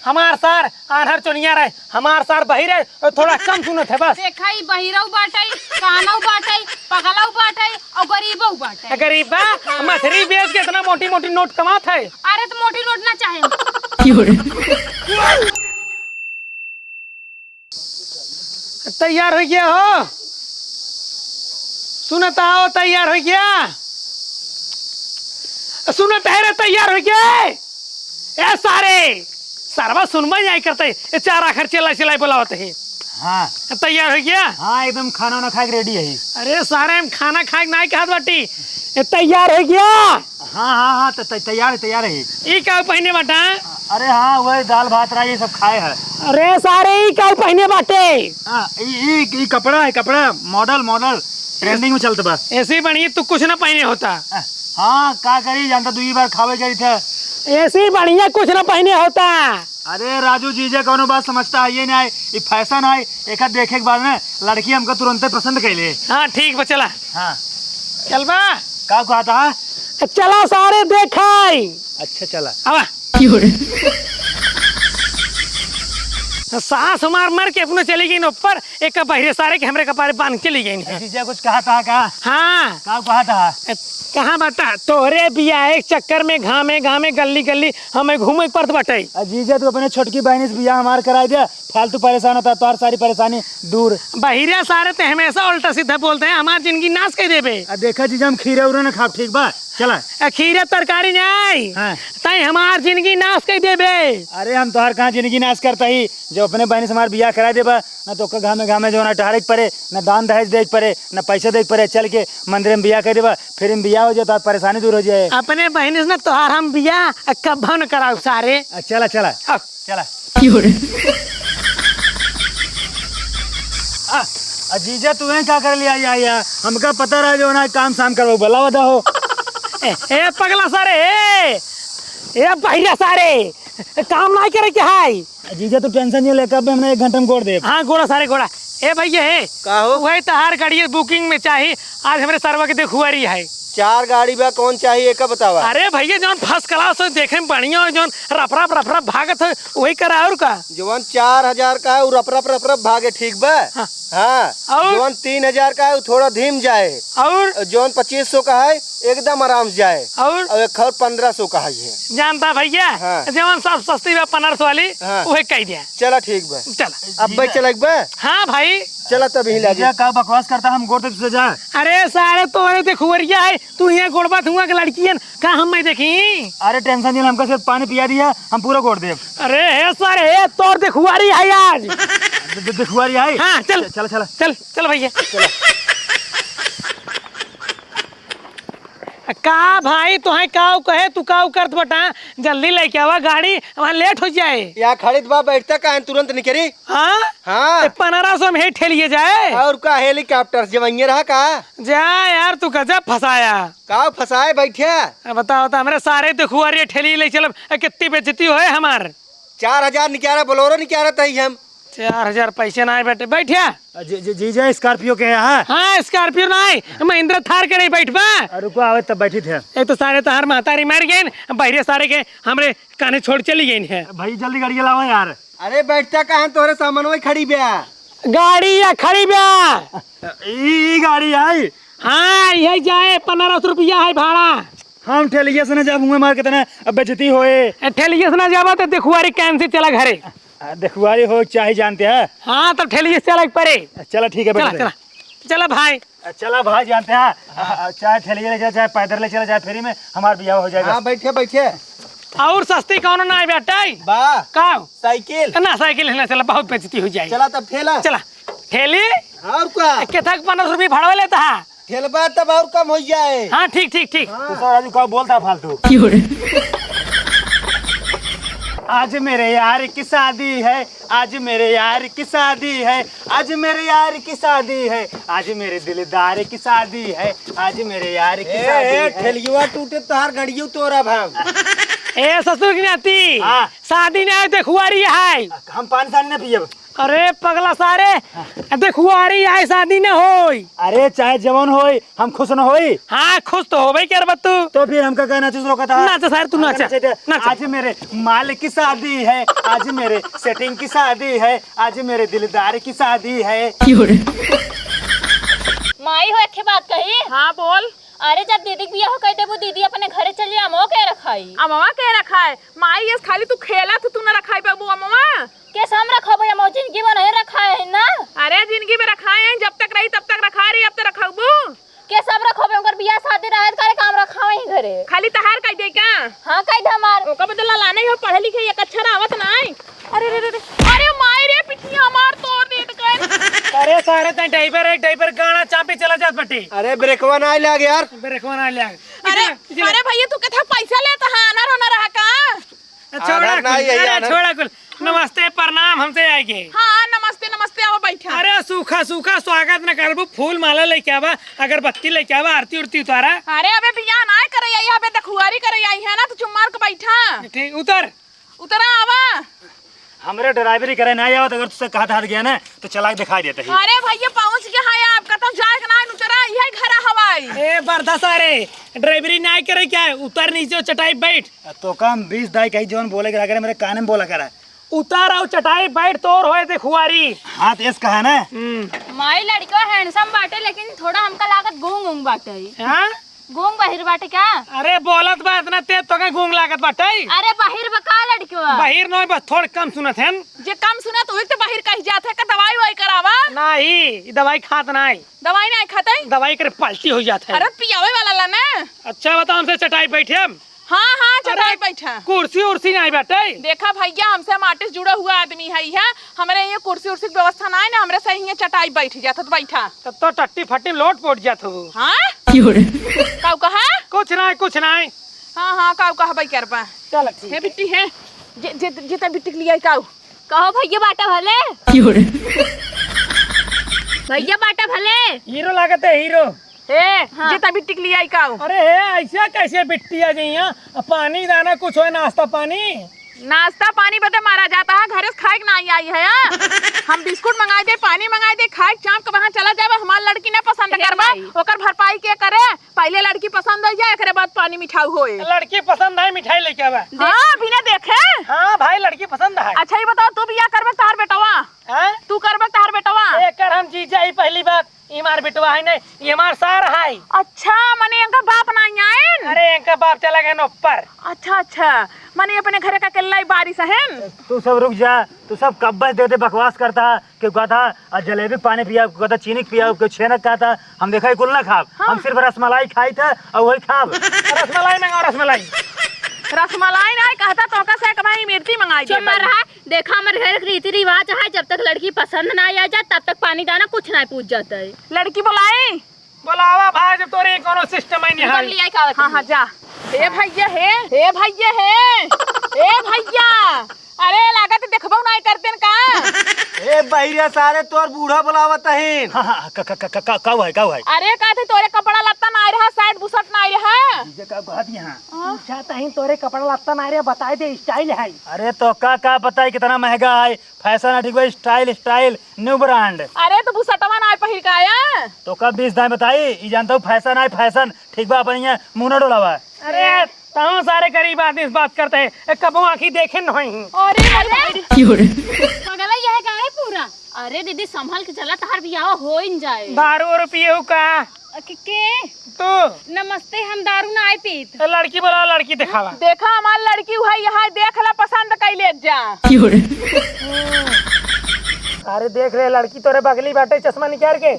हमार सार आनहर चुनिया रहे, हमार सार बही रहे तो थोड़ा कम सुनत है बस। देखा ही बहिरऊ बाटई, कानऊ बाटई, पगलऊ बाटई और गरीबऊ बाटई। गरीब बा मछली बेच के इतना मोटी मोटी नोट कमात है। अरे तो मोटी नोट ना चाहे। तैयार हो गया हो? सुनता हो तैयार हो गया? सुनता है रे तैयार हो गया? ए सारे सरवा सुनवा नहीं करते, ये चार आखिर चिल्ला चिल्लाई बुलावते हैं। हाँ तैयार हो गया? हाँ एकदम खाना वाना खा के रेडी है। अरे सारे हम खाना खा के नहीं खात बाटी। तैयार हो गया? हाँ हाँ हाँ तैयार है तैयार है। ये क्या पहने बाटा? अरे हाँ वही दाल भात रहा ये सब खाए है। अरे सारे ये क्या पहने बाटे? हाँ ये कपड़ा है, कपड़ा मॉडल मॉडल ट्रेंडिंग में चलता बस। ऐसी बढ़िया तू कुछ ना पहने होता। हाँ का करी जानता दुई बार खावे करी था। ऐसी बढ़िया कुछ ना पहने होता। अरे राजू जीजे कौनो बात समझता है ये नहीं, ये फैशन है। एक देखे के बाद में लड़की हमको तुरंत पसंद कैले। हाँ ठीक बा चला। हाँ चल बा का कहता है? चला सारे देखाई। अच्छा चला। अब सास मार मार के अपने चली गई ऊपर, एक बहरे सारे के हमरे कपारे बांध के ली गई। जीजा कुछ कहा था का? हाँ का कहा था? कहाँ बता तोहरे बिया एक चक्कर में घामे घामे गली गली हमें घूमे पड़त बटे। जीजा तू अपने छोटकी बहन से बियाह हमार कराई दिया, फालतू परेशान होता तो सारी परेशानी दूर। बहिरिया सारे ते हमेशा उल्टा सीधा बोलते हैं, हमारी जिंदगी नाश कर देबे। देखा जीजा हम खीरे उरे ना खा ठीक बा चला। खीरे तरकारी नहीं हाँ। तई हमार जिंदगी नाश कर देबे। अरे हम तोहर कहाँ जिंदगी नाश करता ही, जो अपने बहन से हमार बियाह करा देबा ना तो घामे घामे जो ना टहरे पड़े, ना दान दहेज दे पड़े, ना पैसा दे पड़े। चल के मंदिर में बियाह कर देबा, फिर हम बियाह हो जाए तो परेशानी दूर हो जाए। अपने बहन से ना तोहार हम बिया कब्बा न कराओ सारे। चला चला अब चला। जीजा तू क्या कर लिया या हमका पता रहा जो ना काम शाम करो भला वदा हो। ए पगला सारे ए बहिरा सारे काम नहीं करे क्या है? जीजा तू टेंशन नहीं ले, कब हमने 1 घंटे में गोड़ दे। हाँ गोड़ा सारे गोड़ा। ए भैया है का हो? वही तहार गाड़ी बुकिंग में चाहिए आज हमरे सरवा के देखुआरी है। 4 गाड़ी बा कौन चाहिए का बतावा? अरे भैया जौन फर्स्ट क्लास हो देखे में बढ़िया हो, जौन रफरफ भागत हो वही करा और का। जवन 4000 का है वो रफ भागे ठीक बा। हाँ। हाँ और? जवन 3000 का है वो थोड़ा धीम जाए, और जवन 2500 का है एकदम आराम से जाए, और एक और 1500 का है। जानता भैया हाँ। जवन सब सस्ती बा 1500 वाली हाँ। वही कह दिया। चला ठीक बा। चला अब भाई चल बा। हाँ भाई चला तभी ला जीजा का बकवास करता, हम गोड़ से जा। अरे सारे तोरे देखुआरिया है, तू यहाँ गोड़बा हुआ के लड़कियन का हम मैं देखी। अरे टेंशन नहीं, हमका सिर्फ पानी पिया दिया, हम पूरा गोड़ दे। अरे हे सारे हे तोर देखुआरी है आज। देखुआरी आई। हाँ चल चल चल चल चल भैया चलो। का भाई तुहे काऊ कहे तू काऊ करत बटा, जल्दी लेके आवा गाड़ी वहाँ लेट हो जाए। यहाँ खड़े बा बैठता का तुरंत निकली। हाँ हाँ 1500 में ही ठेलिए जाए। और का हेलीकॉप्टर जवैये रहा का? जा यार तू गजब फसाया। का फसाए बैठे? बताओ तो हमारे सारे देखुआरी ठेली ले चल कितनी बेइज्जती हो हमार। 4000 निकाला बोलोरो निकाला तही हम 4000 पैसे ना बैठे बैठिया। जीजा स्कॉर्पियो के है? हाँ स्कॉर्पियो नहीं महिंद्रा थार के नहीं बैठबा। रुको आवे तब बैठी थे। ये तो सारे तहार महतारी मर गए, बहरे सारे के हमरे काने छोड़ चली गई है। भाई जल्दी गाड़ी लाओ यार। अरे बैठता कहाँ तोरे सामान में खड़ी बया। गाड़ी या खड़ी बा? ई गाड़ी आई। हाँ यही जाए 1500 रुपया है भाड़ा। हम ठेलिए से न जब मुँह मार के तना अब बेचती होए। ठेलिए से ना जाबा तो देखुआरी कैंसिल चला घरे। देखुआरी हो चाहे जानते हैं। हाँ तो ठेलिए से चला परे। चला ठीक है चला चला चला भाई। चला भाई जानते हैं, चाहे ठेलिए ले जाए चाहे पैदल ले चला जाए, फ्री में हमारा बियाह हो जाएगा। हाँ बैठे बैठे। और सस्ती कौन ना है बेटा? बा का साइकिल ना साइकिल है ना, चला बहुत बेइज्जती हो जाएगी। चला तब ठेला। चला ठेली और का कितना 1500 रुपये भाड़ा लेता है। ठेलबा तब और कम हो जाए। हाँ ठीक ठीक ठीक। तू सब राजू का बोलता फालतू। आज मेरे यार की शादी है, आज मेरे यार की शादी है, आज मेरे यार की शादी है, आज मेरे दिलदार की शादी है, आज मेरे यार की शादी है। ठेलियुआ टूटे तोहार गड़ियों तोरा भाव। ए ससुर की नाती हाँ। शादी ने आए देखुआरी है। हम पानी सानी ना पिए। अरे पगला सारे देखुआरी है शादी ने होई। अरे चाहे जवान होई हम खुश न होई। हाँ खुश तो हो भाई क्या बत्तू। तो फिर हमका कहना चाहिए रोका था। नाच सारे तू नाच नाच। आज मेरे माल की शादी है, आज मेरे सेटिंग की शादी है, आज मेरे दिलदार की शादी है। माई हो एक बात कही। हाँ बोल। अरे जब दीदी के बियाह हो कह देबू दीदी अपने घरे चली अमो के रखाई। अमवा के रखा है माई ये खाली तू खेला तू ना रखाई बाबू अमवा के साम रखा भाई अमो जिंदगी में नहीं रखा है ना। अरे जिंदगी में रखाए हैं जब तक रही तब तक रखा रही अब तो रखाबू के सब रखो उनकर बियाह शादी रहे करे काम रखा वहीं घरे। खाली तहार कह दे क्या। हां कह दे हमार ओका बदला लाने हो पढ़े लिखे एक अच्छा आवत नहीं। अरे रे रे अरे माई रे पिठिया हमार तोड़ देत कर। अरे सारे तै डाइपर गाना चापे चला जात बटे। अरे ब्रेकवा ना लग यार। ब्रेकवा ना ले। अरे भैया तू कथा पैसा लेता है ना रोना रहा का। छोड़ा ना यही आना। छोड़ा कुल। नमस्ते प्रणाम हमसे आएगे। हाँ नमस्ते नमस्ते आओ बैठा। अरे सूखा सूखा स्वागत न करबू फूल माला लेके आवा अगरबत्ती लेके आवा आरती उरती उतारा। अरे अबे बियाह ना करे आई अबे दखुआरी करे आई है ना तो चुम्मार के बैठा। ठीक उतर उतरा आवा। हमरे ड्राइवरी करे ना आवत अगर तुझसे कहा हाथ गया ना तो चला के दिखाई देता है। अरे भैया पहुंच गया है आपका तो जाए ना उतरा यही घर हवाई। ए बरदा सारे ड्राइवरी ना करे क्या है उतर नीचे चटाई बैठ। तो कम 20 दाई कही जोन बोले करा करे मेरे कान में बोला करा। उतर आओ चटाई बैठ तोर होए दे खुआरी। हाथ ऐस कहा ना। माई लड़का हैंडसम बाटे लेकिन थोड़ा हमका लागत गूंग बाटे। हां गूंग बाहिर बाटे क्या। अरे बोलत बा इतना तेज तो के गूंग लागत बाटे। अरे बाहिर बका लड़का बाहिर नोय बस थोड़ कम सुनत हैं। जे कम सुना तो एक तो बाहर कहीं जाते का दवाई वाई करावा। नहीं दवाई खात नहीं। दवाई नहीं खाते। दवाई करे पलटी हो जात है। अरे पियावे वाला ला ना। अच्छा बताओ हमसे चटाई बैठे हम। हाँ हाँ चटाई बैठा। कुर्सी उर्सी नहीं बैठे। देखा भैया हमसे हम आर्टिस्ट जुड़ा हुआ आदमी है यहाँ हमारे यहाँ कुर्सी उर्सी की व्यवस्था ना है ना हमरे सही चटाई बैठ जाता तो बैठा। तब तो टट्टी फट्टी लोट पोट जात हो। हाँ काऊ कहा कुछ नहीं। हाँ हाँ काऊ कहा भाई कर पा चल है बिट्टी है जितना बिट्टी के लिए काऊ कहो भैया बाटा भले भैया बाटा भले। हीरो लागत है हीरो। हाँ। जितना बिट्टी के लिए आई काऊ। अरे ऐसा कैसे बिट्टी आ जाइए पानी दाना कुछ हो नाश्ता पानी। नाश्ता पानी बता मारा जाता है घरे से खाए नहीं आई है हम बिस्कुट मंगाए दे पानी मंगाए दे खाए चाप के वहाँ चला जाए हमार लड़की ने पसंद करबा ओकर भरपाई के करे पहले लड़की पसंद हो जाए एकरे बाद पानी मिठाई होए। लड़की पसंद है मिठाई लेके आवा। हाँ बिना देखे। हाँ भाई लड़की पसंद है। अच्छा ये बताओ तू बियाह करबे तार बेटवा। हाँ? तू करबे तार बेटवा। एकर हम जीजा ही पहली बात इमार बेटवा है नहीं ये हमार सार है। अच्छा मने इनका बाप नहीं आए। अरे इनका बाप चला गया ऊपर। अच्छा मने अपने घरे का केला बारिश है। तू सब रुक जा तू सब कब बस देते बकवास करता क्यों कहता और जलेबी पानी पिया कहता चीनी पिया क्यों छेनक कहता हम देखा कुल ना खाब। हाँ। हम सिर्फ रसमलाई खाई था और वही खाब। रसमलाई मंगाओ रसमलाई। रसमलाई नहीं कहता तो का से कमाई मिर्ची मंगाई दे। रहा देखा हमारे घर के रीति रिवाज है जब तक लड़की पसंद ना आ जाए तब तक पानी दाना कुछ ना पूछ जाता है। लड़की बुलाई बोलावा भाई जब तोरे कोनो सिस्टम ही नहीं है। हाँ हाँ जा हे भैया हे भैया हे भैया अरे लागत देखबो नहीं करते का। ए बहिरिया सारे तोर बूढ़ा बुलावत है। हाँ हाँ काऊ है अरे कहते तोरे कपड़ा लत्ता ना रहा साइड बुसट ना रहा। चाहता ही तोरे कपड़ा लत्ता ना रे बताए दे स्टाइल है। अरे तो का पता है कितना महंगा है फैशन है ठीक है स्टाइल न्यू ब्रांड। अरे तो बुसटवा ना पहिर का आया तो का 20 दाम बताई ये जानता हूँ फैशन है फैशन ठीक बा अपन यहाँ मुंह न डोलावा। अरे ताऊ सारे गरीब आदमी इस बात करते हैं कबो आँखी देखे नहीं। अरे पगला यह का है पूरा। अरे दीदी संभल के चला तार बियाह हो ही जाए। दारू रुपये का के तो नमस्ते हम दारू ना आए पीत। लड़की बोला लड़की दिखावा। देखा हमार लड़की हुआ यहाँ देख ला पसंद कैले जा। अरे देख रहे लड़की तोरे बगली बाटे चश्मा निकाल के।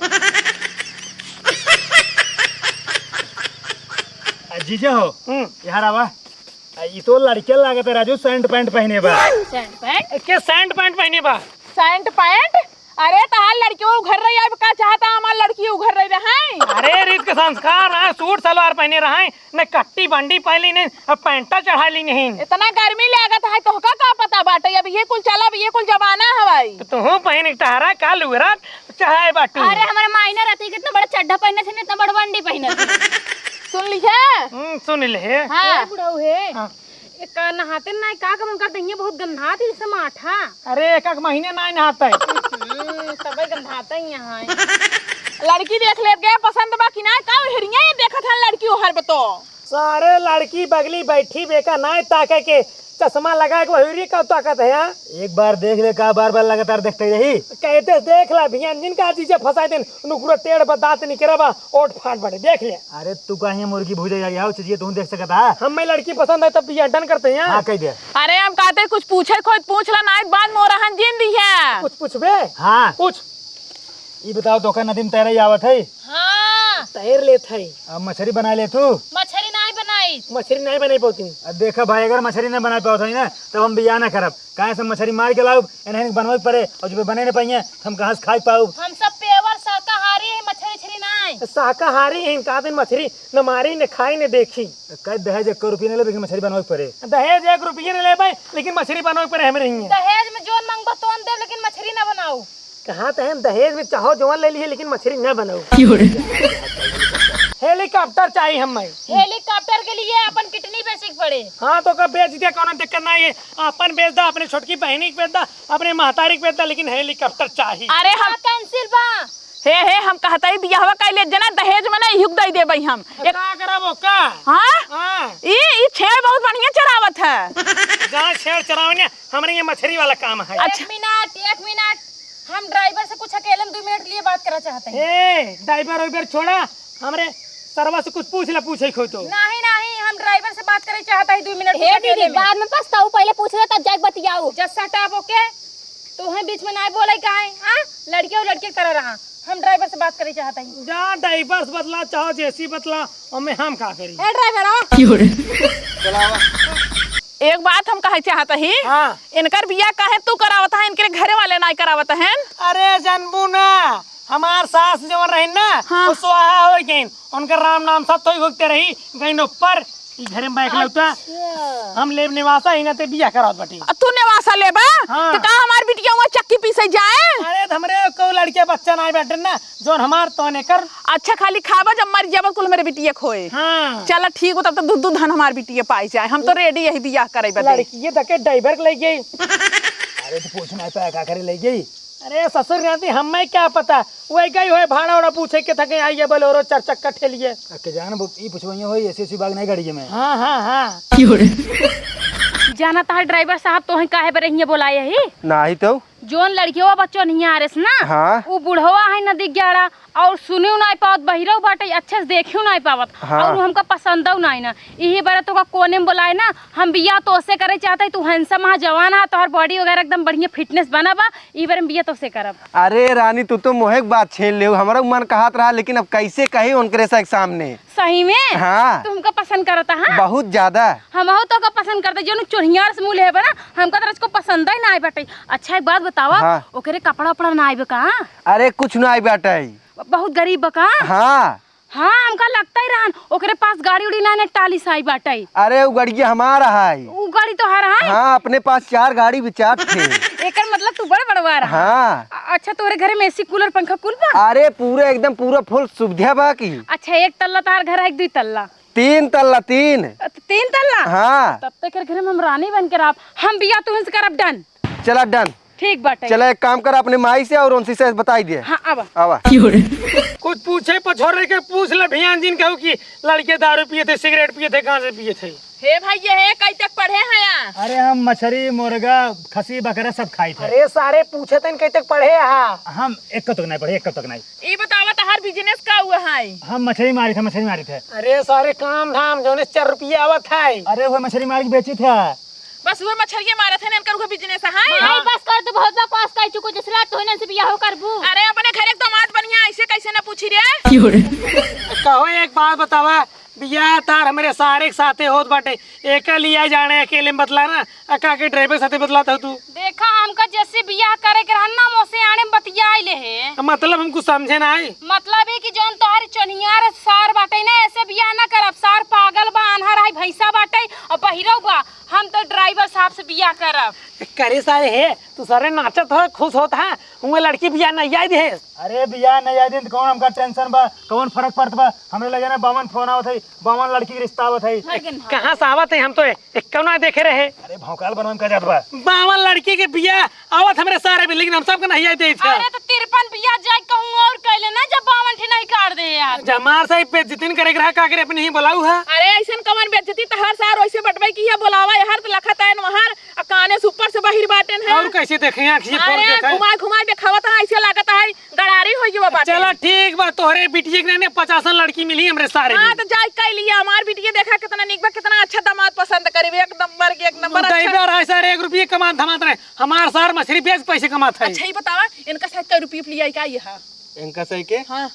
जीजा हो यार आवा ये तो लड़के लागत है राजू सैंड पैंट पहने बा। सैंड पैंट के सैंड पैंट पहने बा। सैंड पैंट अरे तहार लड़कियों उघर रही है का चाहता हमार लड़की उघर रही रहे। अरे रीत के संस्कार है सूट सलवार पहने रहे न कट्टी बंडी पहली नहीं अब पैंटा चढ़ा ली नहीं। इतना गर्मी लागत है तो का पता बाटे अब ये कुल चला ये कुल जमाना हवाई। तो तू पहन टहरा का लुगरा चाहे बाटू। अरे हमारे मायना रहती कितना बड़ा चड्ढा पहने थे इतना बड़ा बंडी पहने थे। सुन लीजिए सुन ले। हाँ बुढ़ाऊ है हाँ। का नहाते ना का कम कर देंगे बहुत गंधात ही समाठा अरे एक महीने ना नहाता है। सबे गंधाता ही यहाँ लड़की देख ले गए पसंद बा कि ना का हिरिया ये देखत है लड़की ओहर बतो सारे लड़की बगली बैठी बेका ना ताके के चश्मा लगा के वही का ताकत है। यहाँ एक बार देख ले का बार बार लगातार देखते रही। कहते देख ला भैया जिनका चीजें फंसाए थे नुकुरो टेढ़ दांत निकरबा ओट फाट बड़े देख ले। अरे तू कहीं मुर्गी भूजे जाओ चीज तू देख सकता है। हमें लड़की पसंद है तब भैया डन करते हैं। हाँ कह दे। अरे हम कहते कुछ पूछे खोद पूछ ला नाइट बाद मोरहन जिन दी है कुछ पूछबे। हाँ पूछ। ये बताओ तो नदी में तैरा आवत है। हाँ तैर ले थे। अब मछली बना ले तू। मछली नहीं बनाई मछली नहीं बनी पाती। अब देखा भाई अगर मछली न बना पाओ ना तब हम बिया ना करब। कहाँ से मछली मार के लाओ इन्हें बनवे पड़े और जो बने न पाइए हम कहाँ से खाई पाऊ। हम सब पेवर शाकाहारी है मछली नहीं शाकाहारी है इनका दिन मछली न मारी न खाई न देखी। कई दहेज 1 रुपये न ले लेकिन मछली बनवे पड़े। दहेज 1 रुपये न ले पाए लेकिन मछली बनवे पड़े हमें नहीं है। दहेज में जोन मांगबा तोन दे लेकिन मछली ना बनाओ। कहा तो हम दहेज में चाहो जवान ले लिए लेकिन मछली न बनाओ। हेलीकॉप्टर चाहिए हमें। हेलीकॉप्टर के लिए अपन कितनी बेसिक पड़े। हाँ तो कब बेच दिया कौन दिक्कत नहीं है। अपन बेच दा अपने छोटकी बहनी को बेच दा अपने महतारी को बेच दा लेकिन हेलीकॉप्टर चाहिए। अरे हम कैंसिल बा हे हम कहता ही बियाहवा कैले जना दहेज में नहीं युग दई देबई हम का करब का। हां हाँ ई छेड़ बहुत बढ़िया चरावत है। जहाँ छेड़ चरावने हमारे ये मछली वाला काम है। एक मिनट हम ड्राइवर से कुछ अकेले में 2 मिनट के लिए बात करना चाहते हैं। ए ड्राइवर उइवर छोड़ा हमरे सरवा से कुछ पूछ ले पूछे खो तो। नहीं हम ड्राइवर से बात करना चाहता है 2 मिनट हे दीदी बाद में पछताऊ पहले पूछ ले तब जाके बतियाऊ। Just shut up okay. तू है बीच में ना बोले का है हां लड़के और लड़के की तरह रहा। हम ड्राइवर से बात करना चाहते हैं। जा ड्राइवर बदला चाहो जैसी बदला और हम का करी। ए ड्राइवर एक बात हम कहे चाहता ही। हाँ। इनकर बिया काहे तू करावत है इनके घरे वाले नहीं करावत हैं। अरे जानबू ना हमार सास जो रही ना हाँ। वो स्वाहा हो गई उनका राम नाम सब तो होते रही गई ऊपर घर में बैठ लगता हम लेब निवासा ही ना ते बिया करावत बटी। तू नेवासा लेबा हाँ। तो का हमार बिटिया वहां चक्की पीसे जाए। अरे हमरे को लड़के बच्चा ना बैठे ना जो हमार तो ने कर। अच्छा खाली खाबा जब मर जाबा कुल मेरे बिटिया खोए। हाँ। चल ठीक हो तब तो दूध धन हमार बिटिया पाई जाए। हम तो रेडी यही बियाह करे बदे। लड़की ये तके ड्राइवर ले गई। अरे तो पूछना है तो क्या करे ले गई। अरे ससुर रहती हमें क्या पता वही गई हो भाड़ा वाड़ा पूछे के थके आइए बोलेरो 4 चक्का ठेलिए। के जान ई पूछवाइए हो ऐसी बाग नहीं गाड़ी में। हाँ हाँ हाँ। जाना था ड्राइवर साहब तो है काहे पर रहिए बोलाए ही नाही तो जोन लड़कियों बच्चों नहीं आ रहे ना। हाँ। वो बुढ़वा है नदी ग्यारह और सुनियो नहीं पावत बहिरो बाटे अच्छे से देखियो नहीं पावत। हाँ। और हमका पसंद नहीं ना यही बार तो का कोने में बोलाए ना हम बिया तो से करे चाहते तू हैंडसम है जवान है तोहर बॉडी वगैरह एकदम बढ़िया फिटनेस बना बा ई बार हम बिया तो से करब। अरे रानी तू तो मोहे के बात छीन ले हमारा मन कहत रहा लेकिन अब कैसे कही उनके सामने। सही में हाँ। तू हमका पसंद करता है बहुत ज्यादा। हम तो का पसंद करते जो चुनियार से मुँह है ना हमका तरह को पसंद ही ना बाटे। अच्छा एक बात बतावा हाँ। ओकरे कपड़ा उपड़ा ना आइबे का। अरे कुछ ना आई बेटा। बहुत गरीब बका। हाँ हाँ हमका लगता ही रहन ओकरे पास गाड़ी उड़ी ना टाली साई बाटे। अरे वो गड़िया हमारा है। वो गाड़ी तो हर है। हाँ अपने पास 4 गाड़ी विचार थे। एकर मतलब तू बड़ बड़वा रहा। हाँ। अच्छा तोरे घरे में एसी कूलर पंखा कुल बा। अरे पूरे एकदम पूरा फुल सुविधा बाकी। अच्छा 1 तल्ला तार घर है 2 तल्ला 3 तल्ला 3। 3 तल्ला। हाँ तब तक घर में हम रानी बन के हम बिया तू से करब डन। चला डन। ठीक बाटे। चला एक काम कर अपने माई से और उनसे से बताई दे। हाँ आवा आवा। कुछ पूछे पछोरे के पूछ ले भैया जिन कहू कि लड़के दारू पिए थे सिगरेट पिए थे कहाँ से पिए थे। हे भाई ये है कई तक पढ़े हैं यहाँ। अरे हम मछली मुर्गा खसी बकरा सब खाई थे। अरे सारे पूछे थे कहीं तक पढ़े हम एक तक नहीं पढ़े एक तक नहीं। ये बतावा तो हर बिजनेस का हुआ है। हम मछली मारी थे। अरे सारे काम धाम जो 4 रुपया आवत है। अरे वो मछली मार के बेची था। बस वो मछलियाँ मारे थे इनका बिजनेस है। नहीं बस कर तू बहुत बकवास कर चुको जिसला तो न से बिया हो करबू। अरे अपने घर एक दामाद बढ़िया ऐसे कैसे ना पूछी रे। कहो एक बात बतावा बिया तार हमारे सारे साथे होत बाटे एक लिया जाने अकेले में बतला ना अका के ड्राइवर साथे बतलाता तू। देखा हमका जैसे बियाह करे के रहना मोसे आने बतिया ले है? मतलब हमको समझे ना आई। मतलब है कि जौन तोहर चनियार सार बाटे ना ऐसे बियाह ना करब। सार पागल बा, अनहर है, भैंसा बाटे और बहिरौ बा। हम तो ड्राइवर साहब से बियाह करब। करे सारे है तू सारे नाचत हो खुश होता है उहे लड़की बियाह नहीं याद है। अरे बियाह नहीं आई दिन कौन हमका टेंशन बा, कौन फर्क पड़त बा। हमरे लगे ना बामन फोन आवत है, बामन लड़की के रिश्ता आवत है। कहाँ से आवत है? हम तो एक कौना देखे रहे। अरे भौकाल बनवन का जात बा। बावन लड़की के बियाह आवत हमरे सारे भी, लेकिन हम सबके नहीं आते थे। अरे तो 53 बियाह जाए कहूँ और कहले ना जब 52 ठे नहीं काट दे यार। जमार साहब पे जितिन करे रहा का करे अपने ही बुलाऊ है। अरे ऐसन कमन बेइज्जती तो हर सार वैसे बटवाई की है, बुलावा हर तो लखत है वहां काने से ऊपर से बाहर बाटन है। और कैसे देखे आँखिए फोड़ अरे देखे। घुमा दिखावत है, ऐसे लागत है गड़ारी हो गई बाटे। चलो ठीक बा, तोहरे बिटिया के ने 50 लड़की मिली हमरे सारे हां भी। तो जाय कह लिया। हमार बिटिया देखा कितना निक बा, कितना अच्छा दामाद पसंद करीब। एक नंबर के, एक नंबर अच्छा। ड्राइवर है सर, 1 रुपये कमा धमात रहे। हमार सार मछली बेच पैसे कमात है। अच्छा ही बतावा इनका शायद कई रुपये लिया का ये? हां इनका सही के हां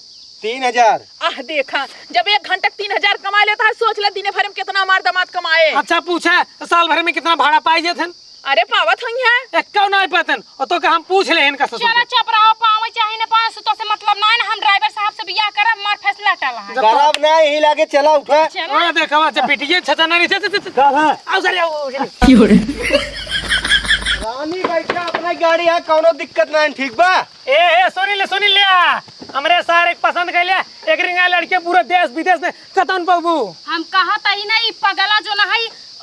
3000। आह देखा, जब 1 घंटे 3000 कमा लेता है, सोच ले दिन भर में कितना हमार दामाद कमाए। अच्छा पूछा साल भर में कितना भाड़ा पाई जाते? अरे पावत हुई है एक कौ नहीं पतन और तो हम पूछ ले इनका ससुर चलो चुप रहो, पावे चाहे ना पावे तो से मतलब ना है ना। हम ड्राइवर साहब से बियाह करब, हमार फैसला टला है। खराब ना यही लागे चला उठा। चलो हां देखा अच्छा पिटिए छछना नहीं थे। का हां आओ सर आओ। रानी बैठा अपना गाड़ी है, कोनो दिक्कत ना है, ठीक बा। ए सुनी ले हमरे सार एक पसंद कैले एक रिंगा लड़के पूरे देश विदेश में कतन बाबू। हम कहा तही ना, ई पगला जो ना है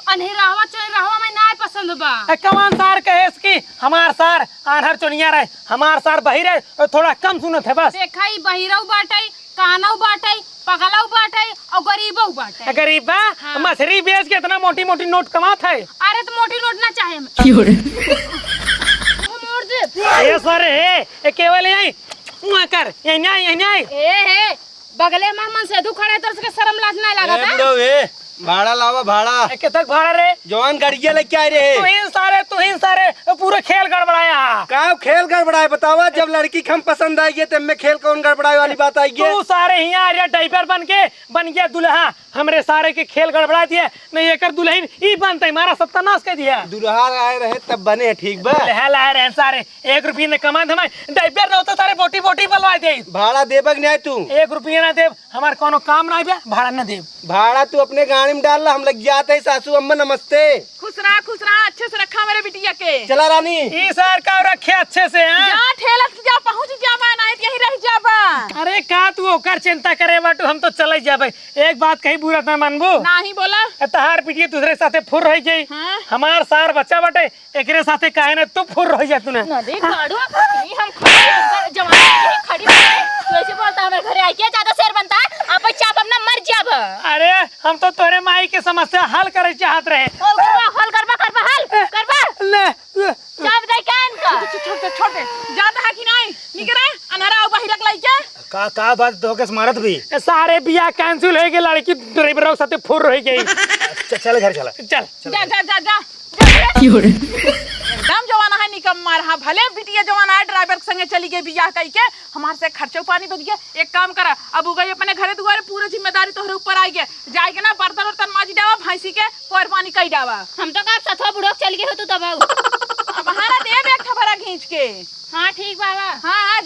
अनहेरावा चोरावा में ना पसंद बा। कमान सार कहे कि हमार सार आनहर चोनिया रहे, हमार सार बही रहे और थोड़ा कम सुनत है बस। देखा ई बहिरौ बाटे, कानौ बाटे, पगलौ बाटे और गरीबौ बाटे। गरीब बा हाँ। मछली बेच के इतना मोटी मोटी नोट कमात है। अरे तो मोटी नोट ना चाहे हमें। मोड़ दे। ये सर है केवल यही मुआ कर यही ए बगले में मन से खड़ा है तो उसके शर्म लाज नहीं ए लागत है। बुढ़ो ए, भाड़ा लावा भाड़ा। कितक भाड़ा रे? जवान गाड़िया लेके आए रहे। तू ही सारे पूरा खेल गड़बड़ाया। का खेल गड़बड़ाए बतावा? जब लड़की हम पसंद आई तब में खेल कौन गड़बड़ाए वाली बात आई है? तू सारे यहाँ ड्राइवर बन गया दूल्हा, हमरे सारे के खेल गड़बड़ा दिया। नहीं एकर दुल्हन ई बनते हमारा सत्यानाश कर दिया। दुल्हा आए रहे तब बने, ठीक बा। लाए रहे सारे 1 रुपये ने कमा धमाए। ड्राइवर रहता सारे बोटी बोटी बलवा दे। भाड़ा देबक नहीं तू? 1 रुपया ना देव, हमार कोनो काम ना बे, भाड़ा ना देव। भाड़ा तू अपने गाड़ी में डाल ला, हम लग जाते हैं। सासू अम्मा नमस्ते। खुश रहा अच्छे से रखा मेरे बिटिया के। चला रानी। ई सर का रखे अच्छे से हैं। जा ठेलत जा पहुंच जाबा, नहीं यहीं रह जाबा। अरे का तू ओकर चिंता करे बाटू, हम तो चले जाबे। एक बात कही बुरा ना मानबू, नहीं बोला। तहार पिटिए दूसरे साथे फुर रह गई। हाँ? हमार सार बच्चा बटे एकरे साथे काहे ना तू फुर रह जा तू ना। ना देख गाड़ू ये हम खड़ी जवान ये खड़ी तू ऐसे बोलता हमारे घरे आई क्या ज्यादा शेर बनता है? आप चाप अपना मर जाब। अरे हम तो तोरे माई के समस्या हल करे चाहत रहे। हल करबा ले चाप दे कान का छोटे जाता है कि नहीं निकरा अनहरा बाहर लाई के का बात तो के मारत भी। सारे बियाह कैंसिल हो गए, लड़की ड्राइवर के साथे फुर रह गई। चल घर चला। चल जा एकदम जवाना है निकम मार। हाँ भले बिटिया जवाना है, ड्राइवर के संगे चली गई बियाह कई के, हमारे से खर्चो पानी बच गया। एक काम करा, अब हो गई अपने घरे दुआरे, पूरी जिम्मेदारी तोहरे ऊपर आई गए। जाएगे ना बर्तन वर्तन माजी डावा, भैंसी के कोर पानी कई डावा। हम तो का सथवा बुढ़ो चल गए हो तू तब अब हमारा देव एक खबरा खींच के। हां ठीक बाबा। हाँ